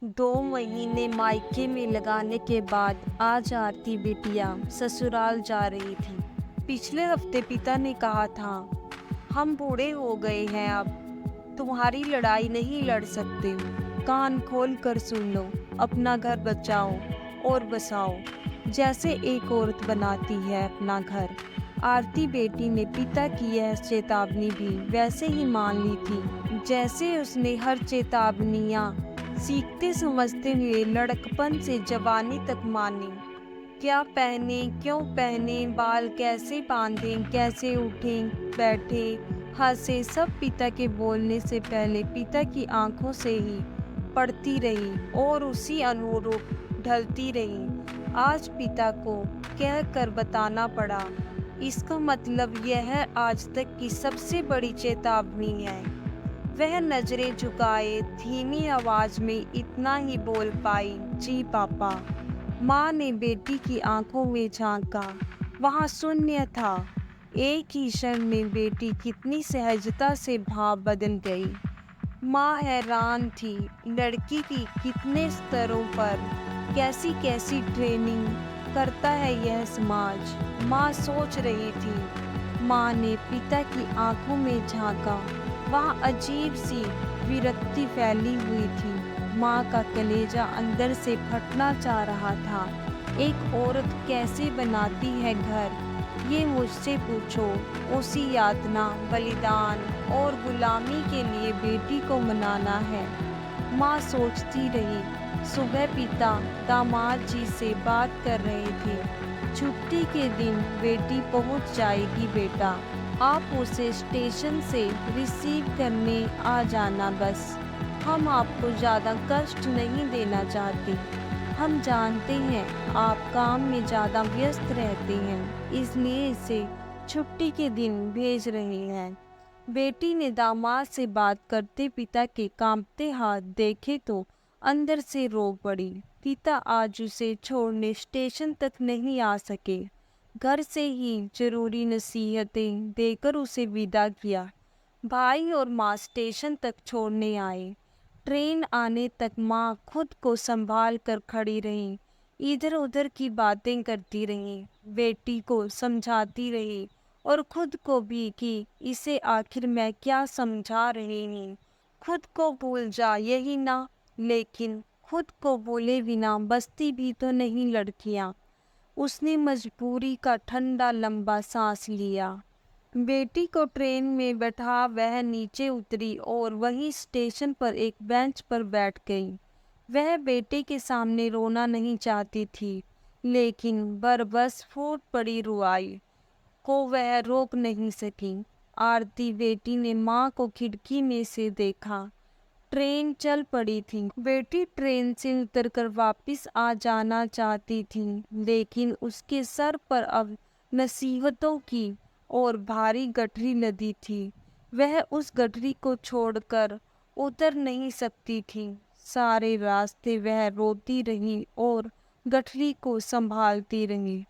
2 महीने मायके में लगाने के बाद आज आरती बिटिया ससुराल जा रही थी। पिछले हफ्ते पिता ने कहा था, हम बूढ़े हो गए हैं, अब तुम्हारी लड़ाई नहीं लड़ सकते। कान खोल कर सुन लो, अपना घर बचाओ और बसाओ, जैसे एक औरत बनाती है अपना घर। आरती बेटी ने पिता की यह चेतावनी भी वैसे ही मान ली थी जैसे उसने हर चेतावनियां सीखते समझते हुए लड़कपन से जवानी तक मानी। क्या पहने, क्यों पहने, बाल कैसे बांधें, कैसे उठें बैठे, हंसे, सब पिता के बोलने से पहले पिता की आंखों से ही पढ़ती रही और उसी अनुरूप ढलती रही। आज पिता को कह कर बताना पड़ा। इसका मतलब यह आज तक की सबसे बड़ी चेतावनी है। वह नजरें झुकाए धीमी आवाज में इतना ही बोल पाई, जी पापा। माँ ने बेटी की आंखों में झांका। वहां शून्य था। एक ही क्षण में बेटी कितनी सहजता से भाव बदल गई। माँ हैरान थी, लड़की की कितने स्तरों पर कैसी कैसी ट्रेनिंग करता है यह समाज। माँ सोच रही थी। माँ ने पिता की आंखों में झांका। वहाँ अजीब सी विरक्ति फैली हुई थी। माँ का कलेजा अंदर से फटना चाह रहा था। एक औरत कैसे बनाती है घर, ये मुझसे पूछो। उसी यातना, बलिदान और गुलामी के लिए बेटी को मनाना है। माँ सोचती रही। सुबह पिता दामाद जी से बात कर रहे थे। छुट्टी के दिन बेटी पहुंच जाएगी बेटा, आप उसे स्टेशन से रिसीव करने आ जाना बस। हम आपको ज़्यादा कष्ट नहीं देना चाहते। हम जानते हैं आप काम में ज़्यादा व्यस्त रहते हैं, इसलिए इसे छुट्टी के दिन भेज रहे हैं। बेटी ने दामाद से बात करते पिता के कांपते हाथ देखे तो अंदर से रो पड़ी। पिता आज उसे छोड़ने स्टेशन तक नहीं आ सके। घर से ही जरूरी नसीहतें देकर उसे विदा किया। भाई और माँ स्टेशन तक छोड़ने आए। ट्रेन आने तक माँ खुद को संभाल कर खड़ी रही। इधर उधर की बातें करती रही, बेटी को समझाती रही और खुद को भी कि इसे आखिर मैं क्या समझा रही हूँ। खुद को भूल जा, यही ना। लेकिन खुद को भूले बिना बसती भी तो नहीं लड़कियाँ। उसने मजबूरी का ठंडा लंबा सांस लिया। बेटी को ट्रेन में बैठा वह नीचे उतरी और वहीं स्टेशन पर एक बेंच पर बैठ गई। वह बेटे के सामने रोना नहीं चाहती थी, लेकिन बरबस फूट पड़ी रुआई को वह रोक नहीं सकी। आरती बेटी ने माँ को खिड़की में से देखा। ट्रेन चल पड़ी थी। बेटी ट्रेन से उतरकर वापस आ जाना चाहती थी, लेकिन उसके सर पर अब नसीहतों की और भारी गठरी लदी थी। वह उस गठरी को छोड़कर उतर नहीं सकती थी। सारे रास्ते वह रोती रही और गठरी को संभालती रही।